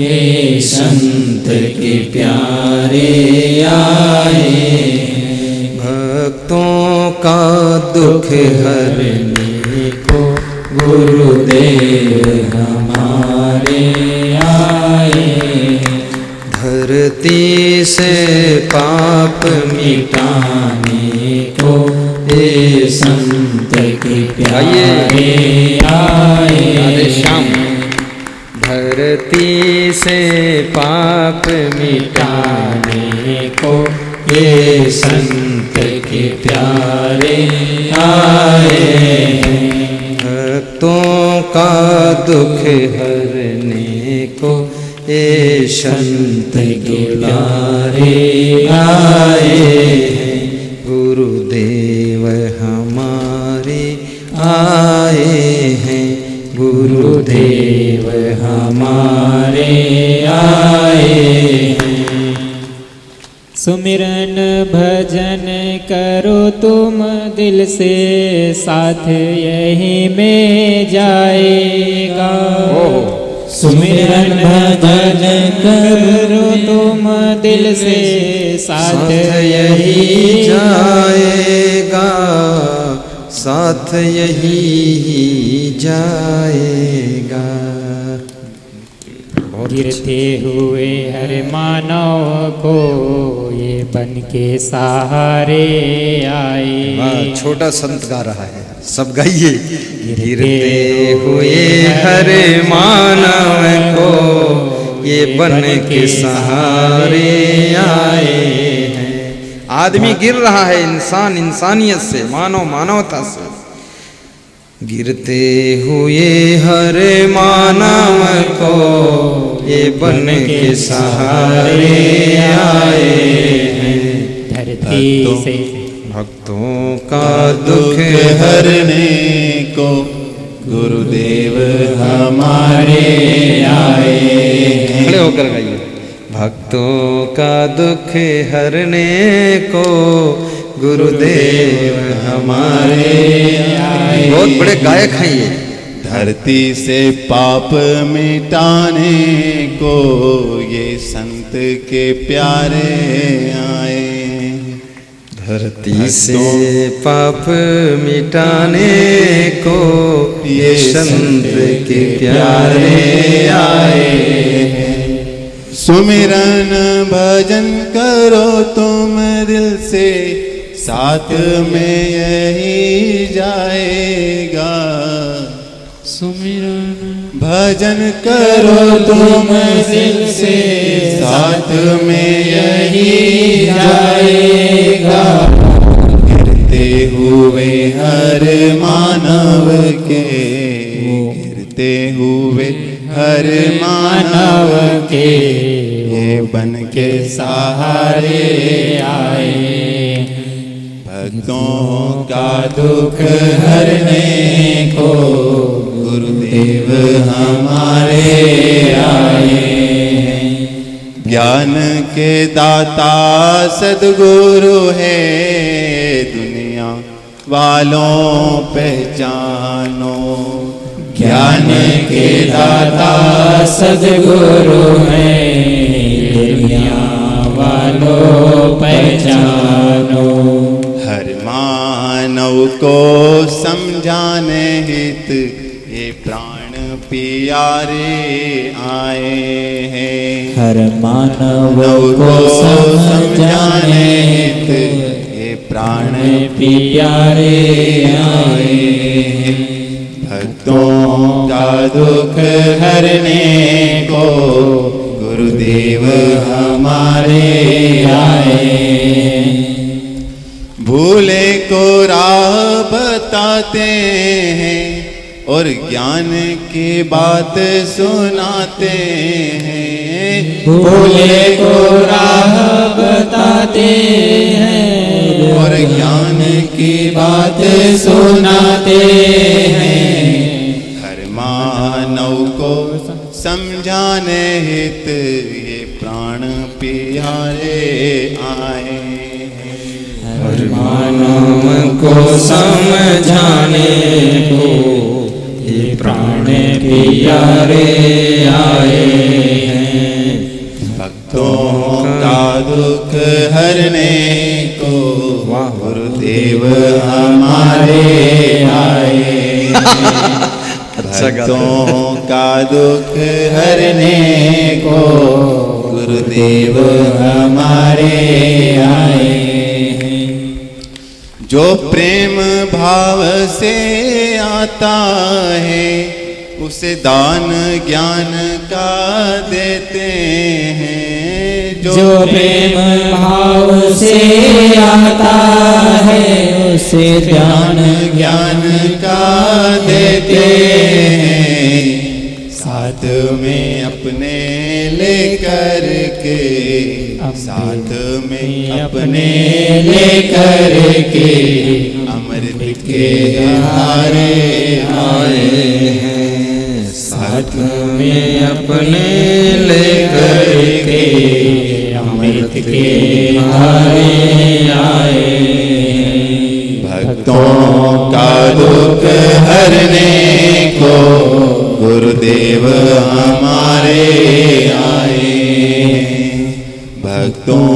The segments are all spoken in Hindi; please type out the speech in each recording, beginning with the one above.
ये संत के प्यारे आए, भक्तों का दुख हरने को गुरुदेव हमारे आए। धरती से पाप मिटाने को ये संत के प्यारे आए। श्याम धरती से पाप मिटाने को ये संत के प्यारे आए। भक्तों का दुख हरने को ये संत के प्यारे आए। गुरुदेव हमारे आए हैं, गुरुदेव हमारे आए हैं। सुमिरन भजन करो तुम दिल से, साथ यही में जाएगा। सुमिरन भजन करो तुम दिल से, साथ यही जाएगा, साथ यही जाएगा। गिरते हुए हर मानव को ये बन के सहारे आए। छोटा संत गा रहा है, सब गाइए। गिरते हुए हर मानव को ये बन के सहारे आए हैं। आदमी गिर रहा है, इंसान इंसानियत से, मानव मानवता से। गिरते हुए हर मानव को ये बन के सहारे आए हैं। धरती से भक्तों का दुख हरने को गुरुदेव हमारे आए हैं। खड़े होकर गाइए। भक्तों का दुख हरने को गुरुदेव हमारे आए। बहुत बड़े गायक हैं ये। धरती से पाप मिटाने को ये संत के प्यारे आए। धरती से पाप मिटाने को ये संत के प्यारे आए हैं। सुमिरन भजन करो तुम दिल से, साथ में यही जाएगा। सुमिरन भजन करो तुम दिल से, साथ में यही जाएगा। गिरते हुए हर मानव के, गिरते हुए हर मानव के ये बन के सहारे आए। भक्तों का दुख हरने को गुरुदेव हमारे आए। ज्ञान के दाता सद्गुरु है, दुनिया वालों पहचानो। ज्ञान के दाता सद्गुरु है, दुनिया वालों पहचानो। हर मानव को समझाने हित ये प्राण प्यारे आए हैं। हर मानव को समझाने हित ये प्राण प्यारे आए हैं। भक्तों का दुख हरने को गुरुदेव हमारे आए। भूले को राह बताते हैं और ज्ञान की बात सुनाते हैं। भूले को राह बताते हैं और ज्ञान की बात सुनाते हैं। हर मानव को समझाने हित ये प्राण प्यारे आए। हर मानव को समझाने को ये प्राण प्यारे आए हैं। हरने को वाह। गुरुदेव हमारे आए। अच्छा गाते हैं। भक्तों का दुख हरने को गुरुदेव हमारे आए। जो प्रेम भाव से आता है उसे दान ज्ञान का देते हैं। जो प्रेम भाव से आता है उसे ज्ञान ज्ञान का देते हैं। साथ में अपने लेकर के, साथ में अपने लेकर के अमृत के धारे आए हैं। साथ में अपने लेकर के अमृत के धारे आए हैं। भक्तों का दुख हरने को गुरुदेव हमारे आए। भक्तों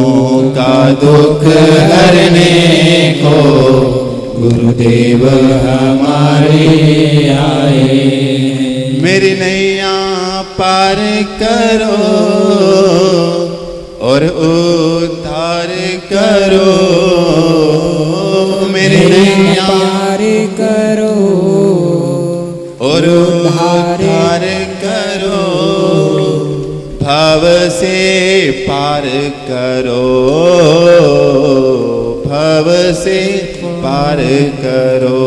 का दुख हरने को गुरुदेव हमारे आए। मेरी नैया पार करो और उद्धार करो। मेरी नैया पार करो और उद्धार करो। भव से पार करो, भव से पार करो।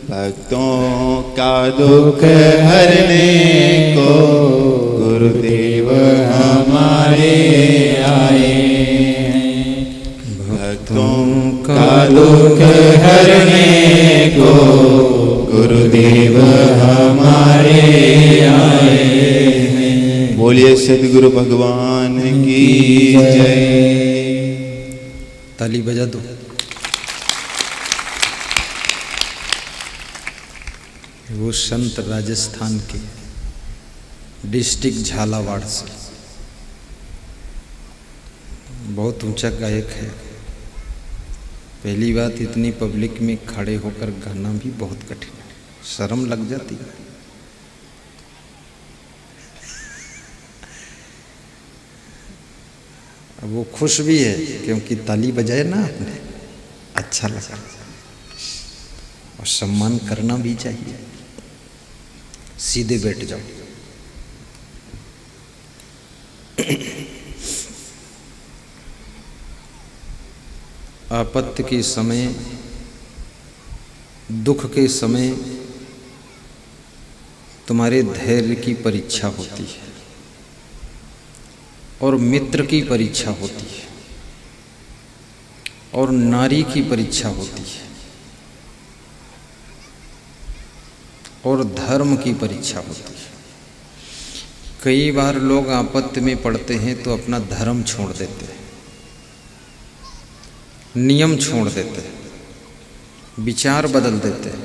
भक्तों का दुख हरने को गुरुदेव हमारे आए। भक्तों का दुख हरने को गुरुदेव हमारे आए। बोलिए सद्गुरु भगवान की जय। ताली बजा दो। वो संत राजस्थान के डिस्ट्रिक्ट झालावाड़ से, बहुत ऊंचा गायक है। पहली बात, इतनी पब्लिक में खड़े होकर गाना भी बहुत कठिन है, शर्म लग जाती है। अब वो खुश भी है क्योंकि ताली बजाए ना आपने, अच्छा लगा। और सम्मान करना भी चाहिए। सीधे बैठ जाओ। आपत्ति के समय, दुख के समय तुम्हारे धैर्य की परीक्षा होती है और मित्र की परीक्षा होती है और नारी की परीक्षा होती है और धर्म की परीक्षा होती है। कई बार लोग आपत्ति में पड़ते हैं तो अपना धर्म छोड़ देते हैं, नियम छोड़ देते हैं, विचार बदल देते हैं।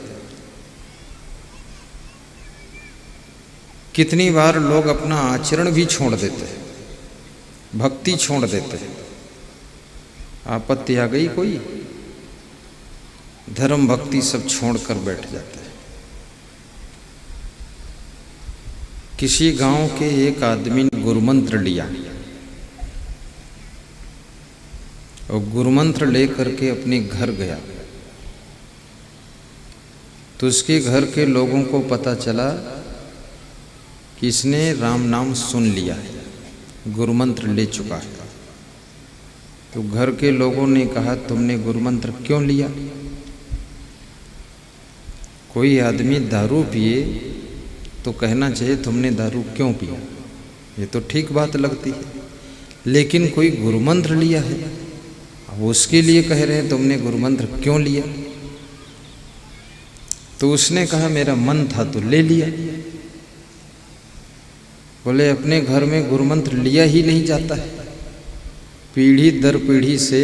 कितनी बार लोग अपना आचरण भी छोड़ देते हैं, भक्ति छोड़ देते हैं। आपत्ति आ गई कोई, धर्म भक्ति सब छोड़कर बैठ जाते हैं। किसी गांव के एक आदमी ने गुरुमंत्र लिया और गुरुमंत्र लेकर के अपने घर गया तो उसके घर के लोगों को पता चला कि इसने राम नाम सुन लिया है, गुरुमंत्र ले चुका है। तो घर के लोगों ने कहा, तुमने गुरुमंत्र क्यों लिया? कोई आदमी दारू पिए तो कहना चाहिए तुमने दारू क्यों पिया, ये तो ठीक बात लगती है। लेकिन कोई गुरुमंत्र लिया है, अब उसके लिए कह रहे हैं तुमने गुरुमंत्र क्यों लिया? तो उसने कहा मेरा मन था तो ले लिया। बोले अपने घर में गुरुमंत्र लिया ही नहीं जाता है। पीढ़ी दर पीढ़ी से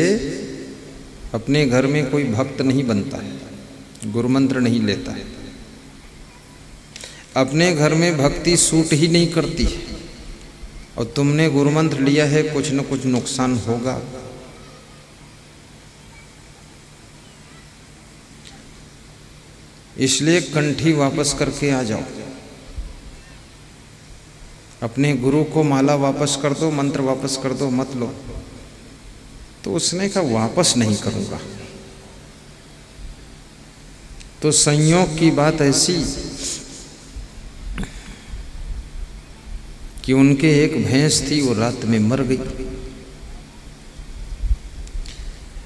अपने घर में कोई भक्त नहीं बनता है, गुरुमंत्र नहीं लेता है। अपने घर में भक्ति सूट ही नहीं करती है और तुमने गुरुमंत्र लिया है, कुछ न कुछ नुकसान होगा। इसलिए कंठी वापस करके आ जाओ, अपने गुरु को माला वापस कर दो, मंत्र वापस कर दो, मत लो। तो उसने कहा वापस नहीं करूंगा। तो संयोग की बात ऐसी कि उनके एक भैंस थी, वो रात में मर गई।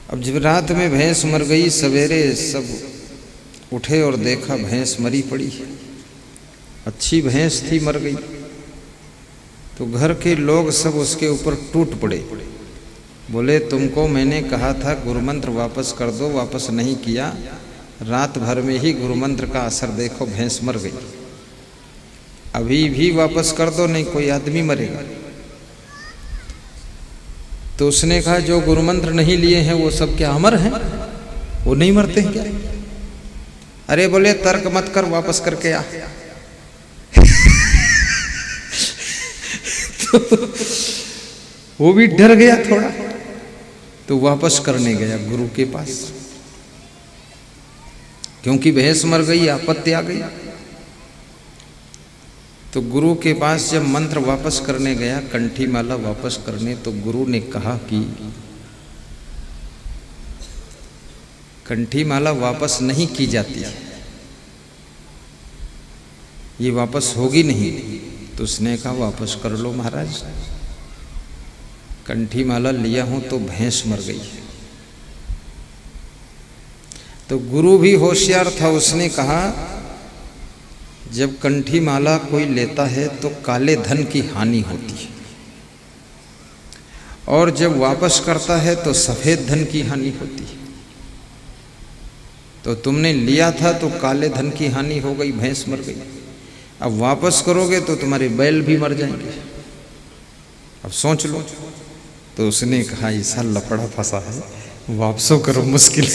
अब जब रात में भैंस मर गई, सवेरे सब उठे और देखा भैंस मरी पड़ी है। अच्छी भैंस थी, मर गई। तो घर के लोग सब उसके ऊपर टूट पड़े, बोले तुमको मैंने कहा था गुरुमंत्र वापस कर दो, वापस नहीं किया, रात भर में ही गुरुमंत्र का असर देखो, भैंस मर गई। अभी भी वापस कर दो, नहीं कोई आदमी मरेगा। तो उसने कहा जो गुरुमंत्र नहीं लिए हैं वो सब क्या अमर हैं? वो नहीं मरते हैं क्या? अरे बोले तर्क मत कर, वापस करके आ। तो वो भी डर गया थोड़ा, तो वापस करने गया गुरु के पास, क्योंकि भैंस मर गई, आपत्ति आ गई। तो गुरु के पास जब मंत्र वापस करने गया, कंठी माला वापस करने, तो गुरु ने कहा कि कंठी माला वापस नहीं की जाती है, ये वापस होगी नहीं। तो उसने कहा वापस कर लो महाराज, कंठी माला लिया हूं तो भैंस मर गई है। तो गुरु भी होशियार था, उसने कहा जब कंठी माला कोई लेता है तो काले धन की हानि होती है, और जब वापस करता है तो सफेद धन की हानि होती है। तो तुमने लिया था तो काले धन की हानि हो गई, भैंस मर गई। अब वापस करोगे तो तुम्हारे बैल भी मर जाएंगे, अब सोच लो। तो उसने कहा ऐसा लफड़ा फंसा है, वापसो करो मुश्किल।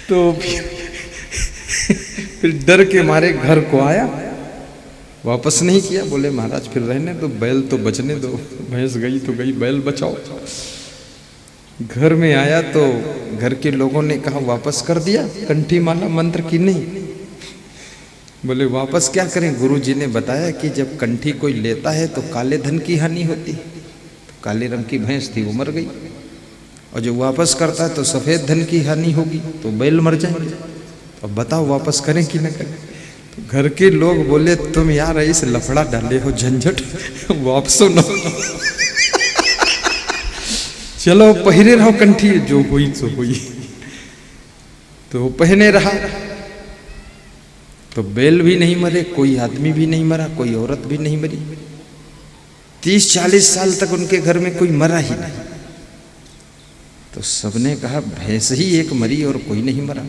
तो फिर डर के मारे घर को आया, वापस नहीं किया। बोले महाराज फिर रहने दो, बैल तो बचने दो, भैंस गई तो गई, बैल बचाओ। घर में आया तो घर के लोगों ने कहा वापस कर दिया कंठी माला मंत्र की? नहीं। बोले वापस क्या करें, गुरु जी ने बताया कि जब कंठी कोई लेता है तो काले धन की हानि होती है। तो काले रंग की भैंस थी, वो मर गई, और जो वापस करता है तो सफेद धन की हानि होगी, तो बैल मर जाएंगे। अब बताओ वापस करें कि न करें? तो घर के लोग बोले तुम यार इस लफड़ा डाले हो झंझट, वापसो न। चलो पहने रहो कंठी, जो हुई सो हुई। तो पहने रहा, तो बैल भी नहीं मरे, कोई आदमी भी नहीं मरा, कोई औरत भी नहीं मरी। 30-40 साल तक उनके घर में कोई मरा ही नहीं। तो सबने कहा भैंस ही एक मरी और कोई नहीं मरा,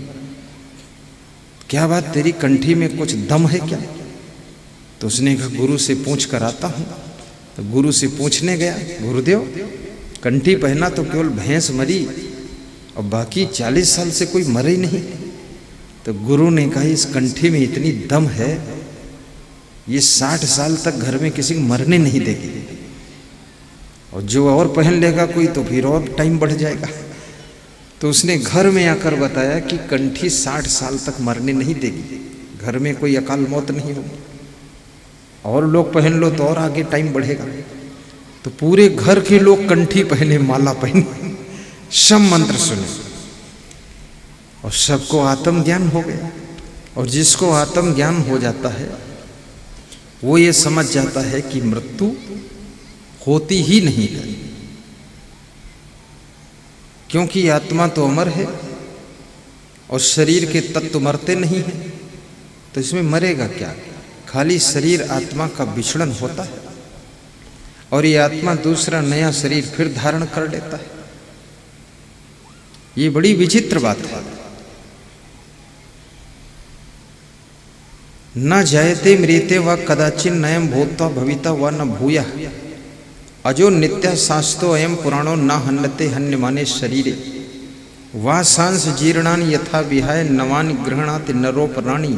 क्या बात तेरी कंठी में कुछ दम है क्या? तो उसने कहा गुरु से पूछ कर आता हूं। तो गुरु से पूछने गया, गुरुदेव कंठी पहना तो केवल भैंस मरी और बाकी 40 साल से कोई मरे ही नहीं। तो गुरु ने कहा इस कंठी में इतनी दम है, ये 60 साल तक घर में किसी को मरने नहीं देगी, और जो और पहन लेगा कोई तो फिर और टाइम बढ़ जाएगा। तो उसने घर में आकर बताया कि कंठी 60 साल तक मरने नहीं देगी, घर में कोई अकाल मौत नहीं होगी, और लोग पहन लो तो और आगे टाइम बढ़ेगा। तो पूरे घर के लोग कंठी पहने, माला पहने, शम मंत्र सुने, और सबको आत्मज्ञान हो गया। और जिसको आत्मज्ञान हो जाता है वो ये समझ जाता है कि मृत्यु होती ही नहीं है, क्योंकि आत्मा तो अमर है और शरीर के तत्व मरते नहीं हैं। तो इसमें मरेगा क्या? खाली शरीर आत्मा का विछड़न होता है, और ये आत्मा दूसरा नया शरीर फिर धारण कर लेता है। ये बड़ी विचित्र बात है। न जायते मृते व कदाचिन नयम भूत्वा भविता व न भूया अजो नित्य शास्तो अयम पुराणो न हन्नते हन्यमाने शरीरे वा सांस जीर्णानि यथा विहाय नवानि गृह्णाति नरो प्राणी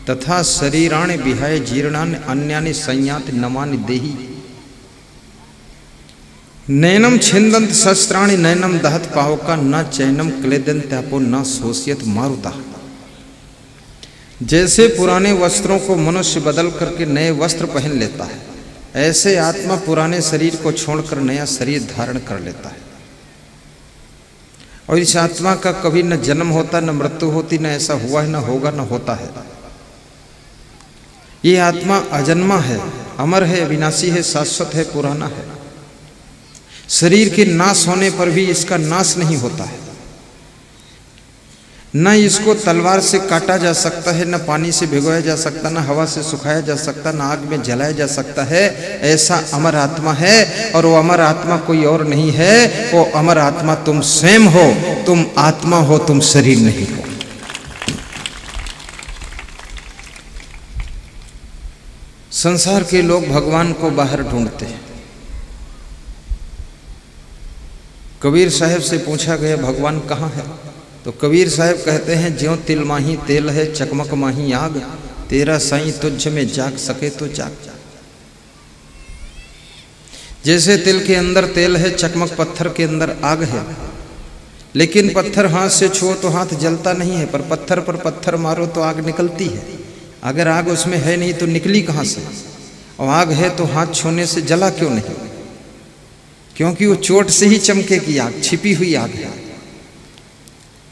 तथा शरीराणि विहाय जीर्णानि अन्यानि संयाति नवानि देहि। नैनम छिंदंत शस्त्राणि नैनम दहत पावका न चैनम क्लेदंत आपो न शोषियत मारुता। जैसे पुराने वस्त्रों को मनुष्य बदल करके नए वस्त्र पहन लेता है, ऐसे आत्मा पुराने शरीर को छोड़कर नया शरीर धारण कर लेता है। और इस आत्मा का कभी न जन्म होता, न मृत्यु होती, न ऐसा हुआ है, न होगा, न होता है। ये आत्मा अजन्मा है, अमर है, विनाशी है, शाश्वत है, पुराना है। शरीर के नाश होने पर भी इसका नाश नहीं होता है। न इसको तलवार से काटा जा सकता है, न पानी से भिगोया जा सकता, न हवा से सुखाया जा सकता, न आग में जलाया जा सकता है। ऐसा अमर आत्मा है। और वो अमर आत्मा कोई और नहीं है, वो अमर आत्मा तुम स्वयं हो। तुम आत्मा हो, तुम शरीर नहीं हो। संसार के लोग भगवान को बाहर ढूंढते हैं। कबीर साहब से पूछा गया भगवान कहाँ है, तो कबीर साहब कहते हैं ज्यों तिल माही तेल है चकमक माही आग, तेरा साईं तुझ में जाग सके तो जाग। जैसे तिल के अंदर तेल है, चकमक पत्थर के अंदर आग है, लेकिन पत्थर हाथ से छुओ तो हाथ जलता नहीं है, पर पत्थर पर पत्थर मारो तो आग निकलती है। अगर आग उसमें है नहीं तो निकली कहाँ से? और आग है तो हाथ छूने से जला क्यों नहीं? क्योंकि वो चोट से ही चमकेगी आग, छिपी हुई आग है।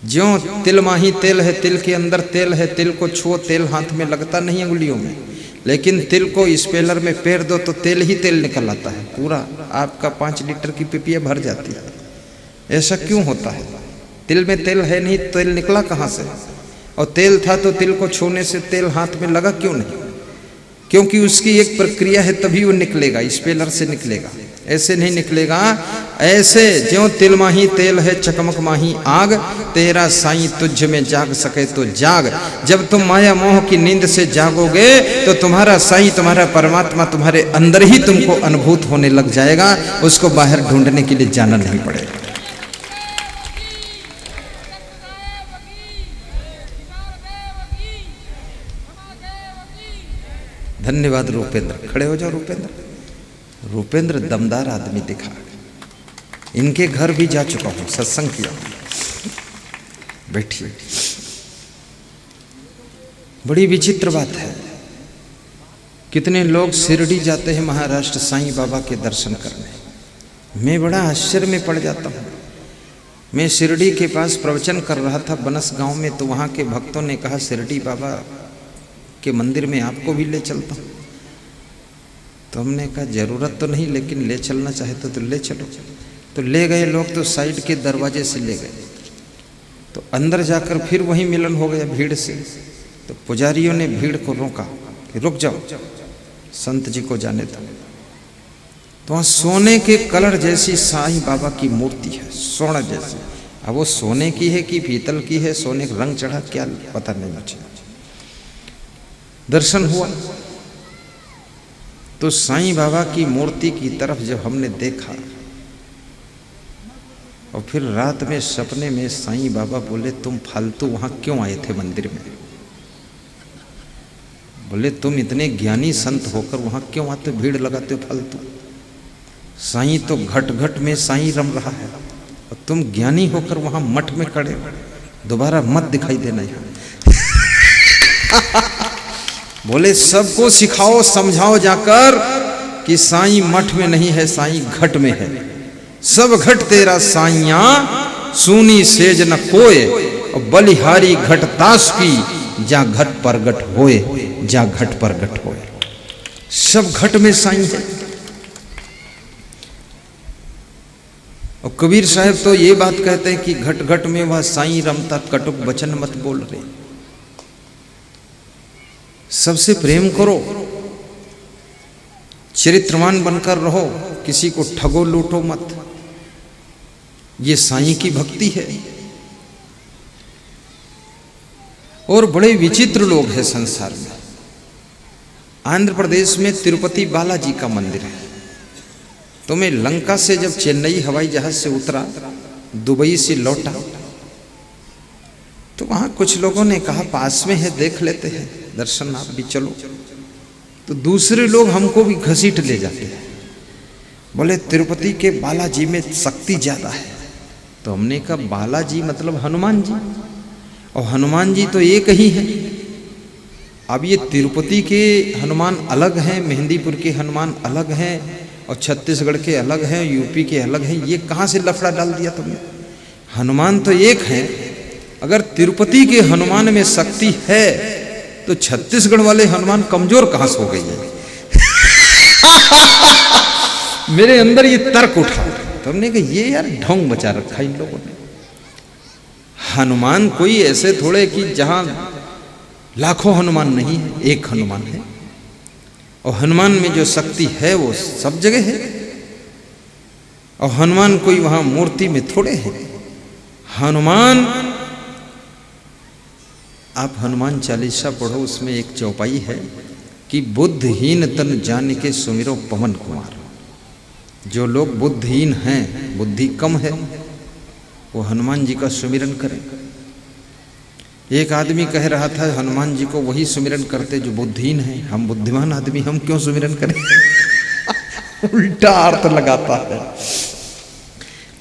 ज्यों तिल माही तेल है, तिल के अंदर तेल है, तिल को छुओ तेल हाथ में लगता नहीं है उंगलियों में, लेकिन तिल को स्पेलर में पेर दो तो तेल ही तेल निकल आता है, पूरा आपका 5 लीटर की पिपिया भर जाती है। ऐसा क्यों होता है? तिल में तेल है नहीं, तेल निकला कहाँ से? और तेल था तो तिल को छूने से तेल हाथ में लगा क्यों नहीं? क्योंकि उसकी एक प्रक्रिया है, तभी वो निकलेगा, स्पेलर से निकलेगा, ऐसे नहीं निकलेगा। ऐसे ज्यों तिल माही तेल है चकमक माही आग, तेरा साईं तुझ में जाग सके तो जाग। जब तुम माया मोह की नींद से जागोगे तो तुम्हारा साईं, तुम्हारा परमात्मा तुम्हारे अंदर ही तुमको अनुभूत होने लग जाएगा। उसको बाहर ढूंढने के लिए जाना नहीं पड़ेगा। धन्यवाद रूपेंद्र। खड़े हो जाओ रूपेंद्र। रूपेंद्र दमदार आदमी दिखा। इनके घर भी जा चुका हूं, सत्संग किया। बैठिए। बड़ी विचित्र बात है, कितने लोग शिरडी जाते हैं महाराष्ट्र साईं बाबा के दर्शन करने। मैं बड़ा आश्चर्य में पड़ जाता हूँ। मैं शिरडी के पास प्रवचन कर रहा था बनस गांव में, तो वहाँ के भक्तों ने कहा शिरडी बाबा के मंदिर में आपको भी ले चलता हूँ। तो हमने कहा जरूरत तो नहीं, लेकिन ले चलना चाहे तो ले चलो। तो ले गए लोग, तो साइड के दरवाजे से ले गए। तो अंदर जाकर फिर वहीं मिलन हो गया भीड़ से। तो पुजारियों ने भीड़ को रोका कि रुक जाओ, संत जी को जाने दो। तो वहाँ सोने के कलर जैसी साईं बाबा की मूर्ति है, सोना जैसी। अब वो सोने की है कि पीतल की है, सोने का रंग चढ़ा क्या पता नहीं मुझे। दर्शन हुआ तो साईं बाबा की मूर्ति की तरफ जब हमने देखा, और फिर रात में सपने में साईं बाबा बोले तुम फालतू वहां क्यों आए थे मंदिर में? बोले तुम इतने ज्ञानी संत होकर वहां क्यों आते, भीड़ लगाते फालतू? साईं तो घट घट में साईं रम रहा है, और तुम ज्ञानी होकर वहां मठ में खड़े, दोबारा मत दिखाई देना यहाँ। बोले सबको सिखाओ समझाओ जाकर कि साईं मठ में नहीं है, साईं घट में है। सब घट तेरा साईया, सूनी सेज न कोय, और बलिहारी घट ताश की, जा घट परगट होए, जा घट परगट होए। सब घट में साईं है। और कबीर साहब तो ये बात कहते हैं कि घट घट में वह साईं रमता, कटुक वचन मत बोल रहे। सबसे प्रेम करो, चरित्रवान बनकर रहो, किसी को ठगो लूटो मत। ये साईं की भक्ति है। और बड़े विचित्र लोग हैं संसार में। आंध्र प्रदेश में तिरुपति बालाजी का मंदिर है। तो मैं लंका से जब चेन्नई हवाई जहाज से उतरा, दुबई से लौटा, तो वहां कुछ लोगों ने कहा पास में है, देख लेते हैं दर्शन, आप भी चलो। तो दूसरे लोग हमको भी घसीट ले जाते हैं। बोले तिरुपति के बालाजी में शक्ति ज़्यादा है। तो हमने कहा बालाजी मतलब हनुमान जी, और हनुमान जी तो एक ही है। अब ये तिरुपति के हनुमान अलग हैं, मेहंदीपुर के हनुमान अलग हैं, और छत्तीसगढ़ के अलग हैं, यूपी के अलग हैं। ये कहाँ से लफड़ा डाल दिया तुमने? हनुमान तो एक है। अगर तिरुपति के हनुमान में शक्ति है तो छत्तीसगढ़ वाले हनुमान कमजोर कहाँ से हो गई है? मेरे अंदर ये तर्क उठा। तो हमने कहा ये यार ढोंग बचा रखा इन लोगों ने। हनुमान कोई ऐसे थोड़े कि जहां लाखों हनुमान नहीं है, एक हनुमान है, और हनुमान में जो शक्ति है वो सब जगह है। और हनुमान कोई वहां मूर्ति में थोड़े है। हनुमान, आप हनुमान चालीसा पढ़ो, उसमें एक चौपाई है कि बुद्धहीन तन जान के सुमिरो पवन कुमार। जो लोग बुद्धिहीन हैं, बुद्धि कम है, वो हनुमान जी का सुमिरन करें। एक आदमी कह रहा था हनुमान जी को वही सुमिरन करते जो बुद्धिहीन हैं, हम बुद्धिमान आदमी हम क्यों सुमिरन करें? उल्टा अर्थ लगाता है।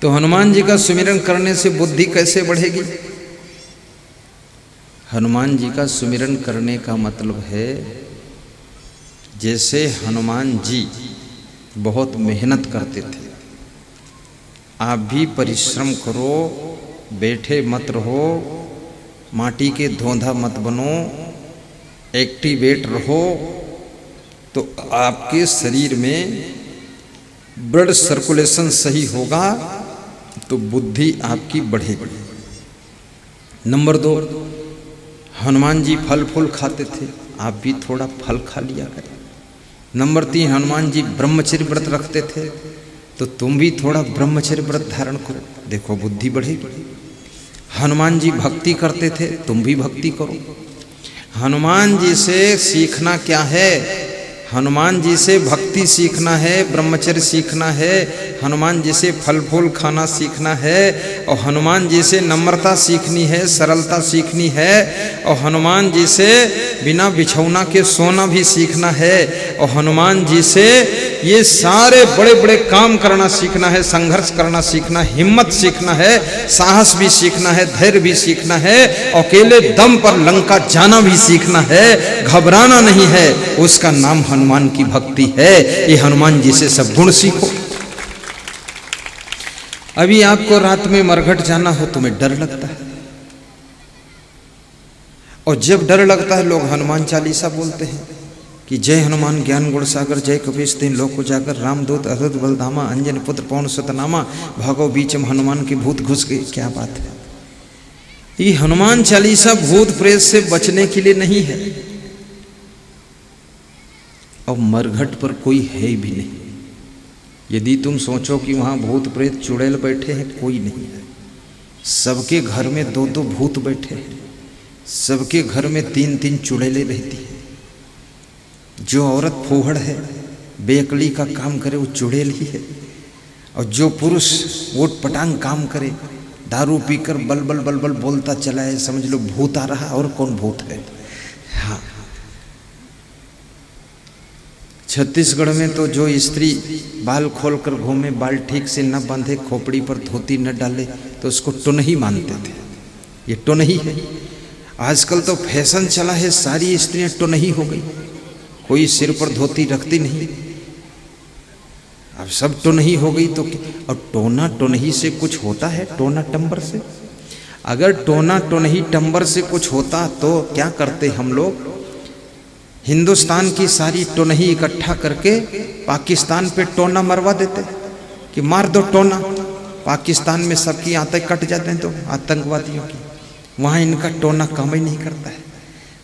तो हनुमान जी का सुमिरन करने से बुद्धि कैसे बढ़ेगी? हनुमान जी का सुमिरन करने का मतलब है जैसे हनुमान जी बहुत मेहनत करते थे, आप भी परिश्रम करो, बैठे मत रहो, माटी के धोंधा मत बनो, एक्टिवेट रहो, तो आपके शरीर में ब्लड सर्कुलेशन सही होगा, तो बुद्धि आपकी बढ़ेगी। नंबर 2, हनुमान जी फल फूल खाते थे, आप भी थोड़ा फल खा लिया करें। नंबर 3, हनुमान जी ब्रह्मचर्य व्रत रखते थे, तो तुम भी थोड़ा ब्रह्मचर्य व्रत धारण करो, देखो बुद्धि बढ़ेगी। हनुमान जी भक्ति करते थे, तुम भी भक्ति करो। हनुमान जी से सीखना क्या है? हनुमान जी से भक्ति सीखना है, ब्रह्मचर्य सीखना है, हनुमान जी से फल फूल खाना सीखना है, और हनुमान जी से नम्रता सीखनी है, सरलता सीखनी है, और हनुमान जी से बिना बिछौना के सोना भी सीखना है, और हनुमान जी से ये सारे बड़े बड़े काम करना सीखना है, संघर्ष करना सीखना, हिम्मत सीखना है, साहस भी सीखना है, धैर्य भी सीखना है, अकेले दम पर लंका जाना भी सीखना है, घबराना नहीं है। उसका नाम हनुमान की भक्ति है। ये हनुमान जी से सब गुण सीखो। अभी आपको रात में मरघट जाना हो, तुम्हें डर लगता है, और जब डर लगता है लोग हनुमान चालीसा बोलते हैं कि जय हनुमान ज्ञान गुण सागर, जय कपीस तीन लोक उजागर, रामदूत अद्भुत बलधामा, अंजन पुत्र पवन सुतनामा, भागो बीचम हनुमान के भूत घुस गए। क्या बात है! ये हनुमान चालीसा भूत प्रेत से बचने के लिए नहीं है, और मरघट पर कोई है भी नहीं। यदि तुम सोचो कि वहां भूत प्रेत चुड़ैल बैठे हैं, कोई नहीं है। सबके घर में 2-2 भूत बैठे हैं, सबके घर में 3-3 चुड़ैलें रहती हैं। जो औरत फूहड़ है, बेअकली का काम करे, वो चुड़ैल ही है, और जो पुरुष वोट पटांग काम करे, दारू पीकर बल बल बल बल बोलता चला है, समझ लो भूत आ रहा। और कौन भूत है? हाँ, छत्तीसगढ़ में तो जो स्त्री बाल खोलकर घूमे, बाल ठीक से न बांधे, खोपड़ी पर धोती न डाले, तो उसको टुनही मानते थे। ये टुनही है। आजकल तो फैशन चला है, सारी स्त्रियां टुनही हो गई, कोई सिर पर धोती रखती नहीं, अब सब टुनही हो गई। तो और टोना टुनही से कुछ होता है? टोना टंबर से? अगर टोना टुनही टंबर से कुछ होता तो क्या करते हम लोग? हिंदुस्तान की सारी टोनही इकट्ठा करके पाकिस्तान पे टोना मरवा देते कि मार दो टोना। पाकिस्तान में सबकी आंतें कट जाते हैं, तो आतंकवादियों की, वहाँ इनका टोना काम ही नहीं करता है।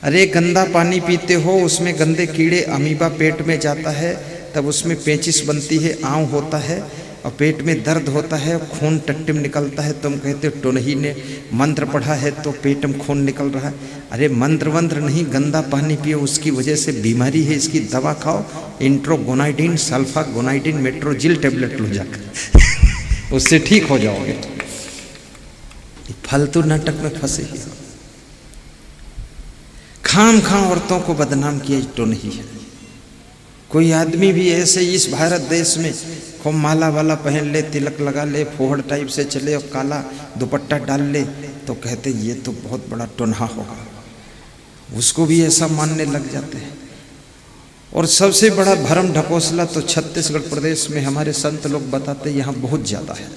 अरे गंदा पानी पीते हो, उसमें गंदे कीड़े अमीबा पेट में जाता है, तब उसमें पेचिश बनती है, आँव होता है, और पेट में दर्द होता है, खून टट्टिम निकलता है। तुम कहते हो टोनही ने मंत्र पढ़ा है तो पेट में खून निकल रहा है। अरे मंत्र वंत्र नहीं, गंदा पानी पियो, उसकी वजह से बीमारी है, इसकी दवा खाओ, इंट्रोगोनाइडिन, सल्फागोनाइडिन, मेट्रोजिल टेबलेट लो जाकर उससे ठीक हो जाओगे। फालतू नाटक में फंसे ही खाम खां औरतों को बदनाम किया टोनही है। कोई आदमी भी ऐसे इस भारत देश में खूब माला वाला पहन ले, तिलक लगा ले, फोहड़ टाइप से चले और काला दुपट्टा डाल ले, तो कहते ये तो बहुत बड़ा टोन्हा होगा, उसको भी ऐसा मानने लग जाते हैं। और सबसे बड़ा भरम ढकोसला तो छत्तीसगढ़ प्रदेश में हमारे संत लोग बताते यहाँ बहुत ज्यादा है।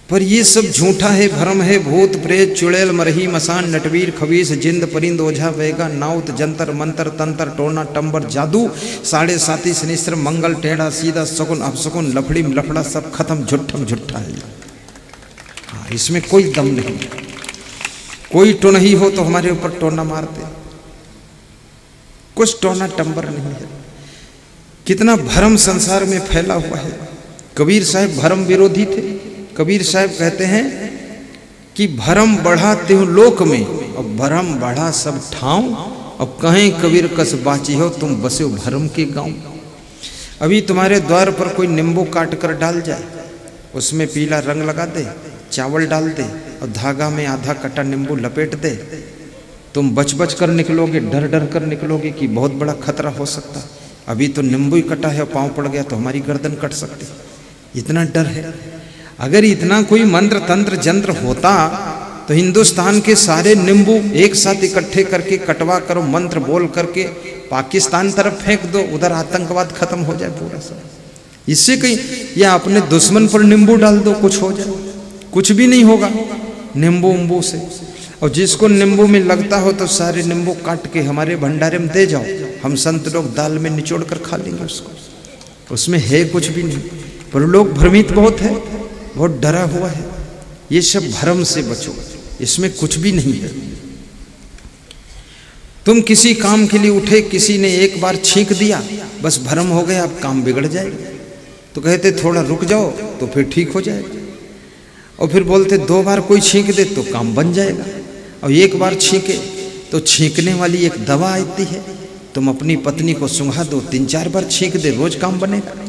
पर ये सब झूठा है, भ्रम है। भूत प्रेत चुड़ैल मरही मसान नटवीर खबीस जिंद परिंद ओझा वेगा नाउत जंतर मंतर तंत्र टोना टंबर जादू साढ़े साती सनिश्र मंगल टेढ़ा सीधा सकुन अपसकुन लफड़ी लफड़ा सब खत्म, झुट्ठम झुट्ठा है। हाँ, इसमें कोई दम नहीं। कोई टोनही हो तो हमारे ऊपर टोना मारते, कुछ टोना टंबर नहीं है। कितना भरम संसार में फैला हुआ है। कबीर साहब भरम विरोधी थे। कबीर साहब कहते हैं कि भरम बढ़ा त्यों लोक में और भरम बढ़ा सब ठाव, अब कहें कबीर कस बाची हो तुम बसे हो भरम के गांव। अभी तुम्हारे द्वार पर कोई नींबू काट कर डाल जाए, उसमें पीला रंग लगा दे, चावल डाल दे और धागा में आधा कटा नींबू लपेट दे, तुम बच बच कर निकलोगे, डर डर कर निकलोगे कि बहुत बड़ा खतरा हो सकता। अभी तो नींबू ही कटा है, पाँव पड़ गया तो हमारी गर्दन कट सकती, इतना डर है। अगर इतना कोई मंत्र तंत्र जंत्र होता तो हिंदुस्तान के सारे नींबू एक साथ इकट्ठे करके कटवा करो, मंत्र बोल करके पाकिस्तान तरफ फेंक दो, उधर आतंकवाद खत्म हो जाए पूरा सब। इससे कहीं या अपने दुश्मन पर नींबू डाल दो, कुछ हो जाए, कुछ भी नहीं होगा नींबू उम्बू से। और जिसको नींबू में लगता हो तो सारे नींबू काट के हमारे भंडारे में दे जाओ, हम संत लोग दाल में निचोड़ कर खा लेंगे उसको, उसमें है कुछ भी नहीं। पर लोग भ्रमित बहुत है, बहुत डरा हुआ है। ये सब भ्रम से बचो, इसमें कुछ भी नहीं है। तुम किसी काम के लिए उठे, किसी ने एक बार छींक दिया, बस भ्रम हो गया, अब काम बिगड़ जाएगा। तो कहते थोड़ा रुक जाओ तो फिर ठीक हो जाएगा। और फिर बोलते 2 बार कोई छींक दे तो काम बन जाएगा। और एक बार छींके तो छींकने वाली एक दवा आती है, तुम अपनी पत्नी को सुंघा दो, 3-4 बार छींक दे, रोज काम बनेगा।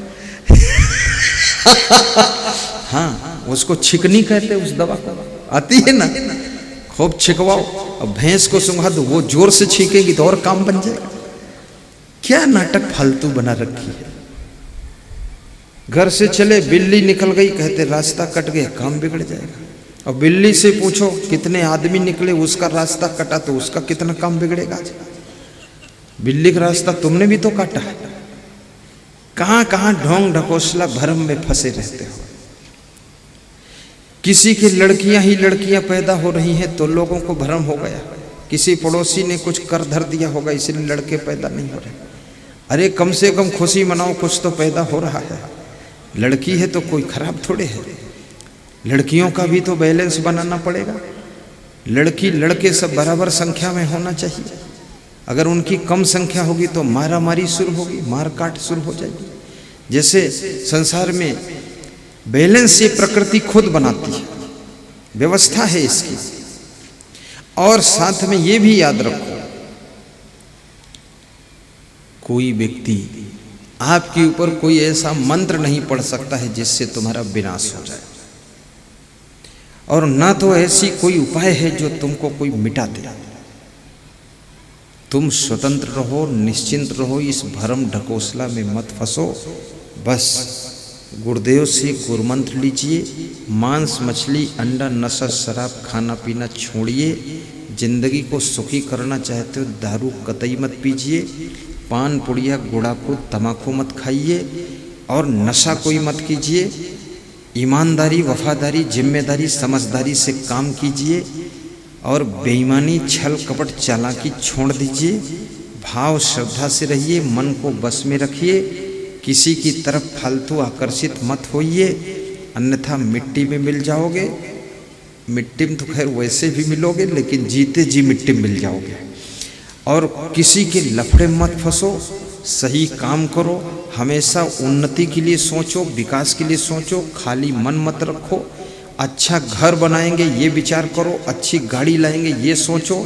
हाँ, उसको छिकनी कहते उस दवा को, आती है ना, खूब छिकवाओ। अब भैंस को सुंघा दो, वो जोर से छींकेगी तो और काम बन जाएगा। क्या नाटक फालतू बना रखी है। घर से चले, बिल्ली निकल गई, कहते रास्ता कट गया, काम बिगड़ जाएगा। और बिल्ली से पूछो कितने आदमी निकले, उसका रास्ता कटा तो उसका कितना काम बिगड़ेगा। बिल्ली का रास्ता तुमने भी तो काटा है। कहां कहां ढोंग ढकोसला भरम में फंसे रहते हो। किसी की लड़कियां ही लड़कियां पैदा हो रही हैं तो लोगों को भ्रम हो गया, किसी पड़ोसी ने कुछ कर धर दिया होगा इसलिए लड़के पैदा नहीं हो रहे। अरे कम से कम खुशी मनाओ, कुछ तो पैदा हो रहा है। लड़की है तो कोई खराब थोड़े है। लड़कियों का भी तो बैलेंस बनाना पड़ेगा। लड़की लड़के सब बराबर संख्या में होना चाहिए। अगर उनकी कम संख्या होगी तो मारा मारी शुरू होगी, मार काट शुरू हो जाएगी। जैसे संसार में बैलेंस ये प्रकृति खुद बनाती है, व्यवस्था है इसकी। और साथ में ये भी याद रखो, कोई व्यक्ति आपके ऊपर कोई ऐसा मंत्र नहीं पढ़ सकता है जिससे तुम्हारा विनाश हो जाए, और ना तो ऐसी कोई उपाय है जो तुमको कोई मिटा दे। तुम स्वतंत्र रहो, निश्चिंत रहो, इस भरम ढकोसला में मत फंसो। बस गुरुदेव से गुरुमंत्र लीजिए, मांस मछली अंडा नशा शराब खाना पीना छोड़िए। जिंदगी को सुखी करना चाहते हो दारू कतई मत पीजिए, पान पुड़िया गुड़ाखू तमाकू मत खाइए, और नशा कोई मत कीजिए। ईमानदारी वफादारी जिम्मेदारी समझदारी से काम कीजिए, और बेईमानी छल कपट चालाकी छोड़ दीजिए। भाव श्रद्धा से रहिए, मन को बस में रखिए, किसी की तरफ फालतू आकर्षित मत होइए, अन्यथा मिट्टी में मिल जाओगे। मिट्टी में तो खैर वैसे भी मिलोगे, लेकिन जीते जी मिट्टी में मिल जाओगे। और किसी के लफड़े मत फंसो, सही काम करो, हमेशा उन्नति के लिए सोचो, विकास के लिए सोचो, खाली मन मत रखो। अच्छा घर बनाएंगे ये विचार करो, अच्छी गाड़ी लाएंगे ये सोचो,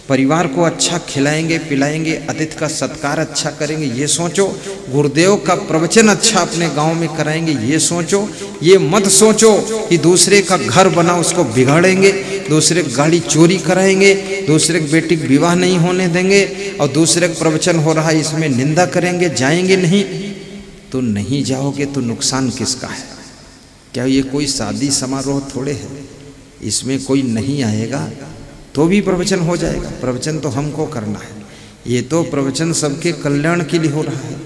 परिवार को अच्छा खिलाएंगे पिलाएंगे, अतिथि का सत्कार अच्छा करेंगे, ये सोचो। गुरुदेव का प्रवचन अच्छा अपने गांव में कराएंगे, ये सोचो। ये मत सोचो कि दूसरे का घर बना उसको बिगाड़ेंगे, दूसरे गाड़ी चोरी कराएंगे, दूसरे की बेटी का विवाह नहीं होने देंगे, और दूसरे का प्रवचन हो रहा है इसमें निंदा करेंगे, जाएंगे नहीं। तो नहीं जाओगे तो नुकसान किसका है? क्या ये कोई शादी समारोह थोड़े है? इसमें कोई नहीं आएगा तो भी प्रवचन हो जाएगा। प्रवचन तो हमको करना है, ये तो प्रवचन सबके कल्याण के लिए हो रहा है।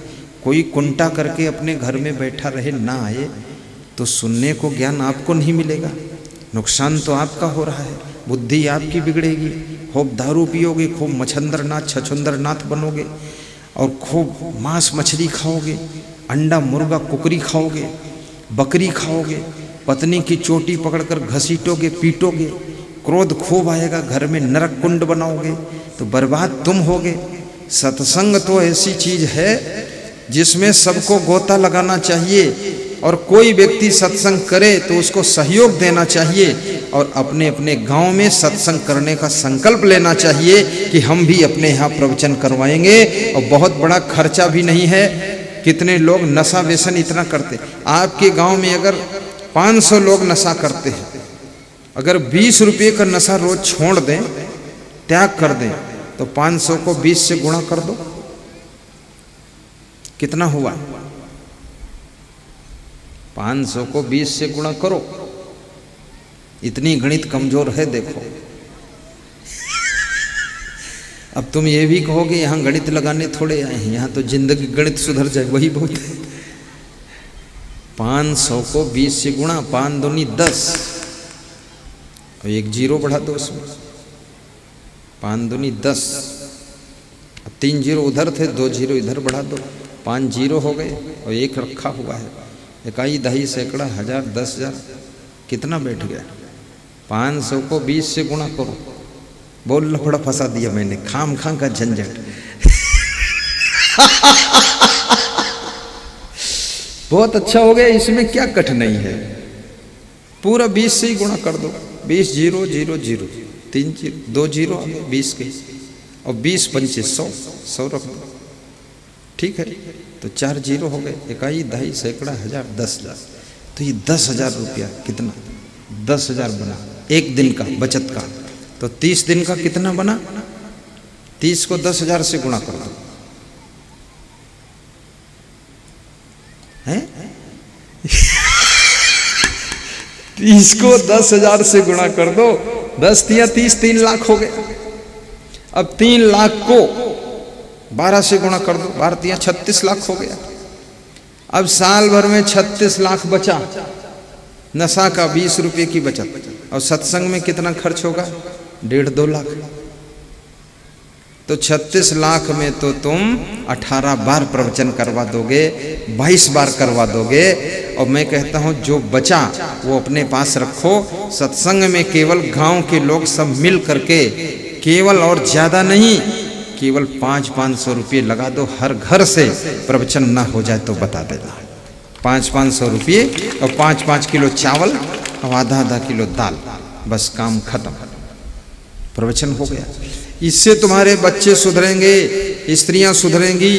कोई कुंटा करके अपने घर में बैठा रहे ना आए तो सुनने को ज्ञान आपको नहीं मिलेगा, नुकसान तो आपका हो रहा है। बुद्धि आपकी बिगड़ेगी, खूब दारू पियोगे, खूब मच्छंदरनाथ छछुंदरनाथ बनोगे, और खूब मांस मछली खाओगे, अंडा मुर्गा कुकरी खाओगे, बकरी खाओगे, पत्नी की चोटी पकड़कर घसीटोगे पीटोगे, क्रोध खूब आएगा, घर में नरक कुंड बनाओगे, तो बर्बाद तुम होगे। सत्संग तो ऐसी चीज है जिसमें सबको गोता लगाना चाहिए, और कोई व्यक्ति सत्संग करे तो उसको सहयोग देना चाहिए, और अपने अपने गांव में सत्संग करने का संकल्प लेना चाहिए कि हम भी अपने यहाँ प्रवचन करवाएंगे, और बहुत बड़ा खर्चा भी नहीं है। कितने लोग नशा व्यसन इतना करते, आपके गांव में अगर 500 लोग नशा करते हैं, अगर 20 रुपये का नशा रोज छोड़ दें, त्याग कर दें, तो 500 को 20 से गुणा कर दो, कितना हुआ? 500 को 20 से गुणा करो। इतनी गणित कमजोर है देखो। अब तुम ये भी कहोगे यहां गणित लगाने थोड़े आए हैं, यहां तो जिंदगी गणित सुधर जाए, वही बहुत है। 500 को 20 से गुणा, 5 दूनी 10, और एक जीरो बढ़ा दो उसमें, 5 दूनी 10, अब 3 जीरो उधर थे, 2 जीरो इधर बढ़ा दो, 5 जीरो हो गए, और एक रखा हुआ है। इकाई, दहाई, सैकड़ा, हजार, 10,000, कितना बैठ गया? 500 को 20 से गुणा करो। बोल लफड़ा फंसा दिया मैंने, खाम खां का झंझट। बहुत अच्छा हो गया, इसमें क्या कठिनाई है? पूरा 20 से ही गुणा कर दो। 20 zero zero zero, 3 zero, 2 zero आ गए 20 के, और 20 पंचे 100 रख दो, ठीक है। तो 4 जीरो हो गए, इकाई, दहाई, सैकड़ा, हजार, 10,000। तो ये 10,000 रुपया कितना? 10,000 बना एक दिन का बचत का। तो 30 दिन का कितना बना? 30 को 10,000 से गुणा कर दो, हैं? 30 को 10,000 से गुणा कर दो, 10 तिया 30, 3 लाख हो गए। अब 3 लाख को 12 से गुणा कर दो, 12 तिया 36 लाख हो गया। अब साल भर में 36 लाख बचा, नशा का 20 रुपये की बचत, और सत्संग में कितना खर्च होगा? 1.5-2 लाख। तो 36 लाख में तो तुम 18 बार प्रवचन करवा दोगे, 22 बार करवा दोगे। और मैं कहता हूं जो बचा वो अपने पास रखो। सत्संग में केवल गांव के लोग सब मिल करके, केवल और ज्यादा नहीं, केवल 500-500 रुपये लगा दो हर घर से। प्रवचन ना हो जाए तो बता देना। 500-500 रुपये और 5-5 किलो चावल और आधा किलो दाल, बस काम खत्म, प्रवचन हो गया। इससे तुम्हारे बच्चे सुधरेंगे, स्त्रियां सुधरेंगी,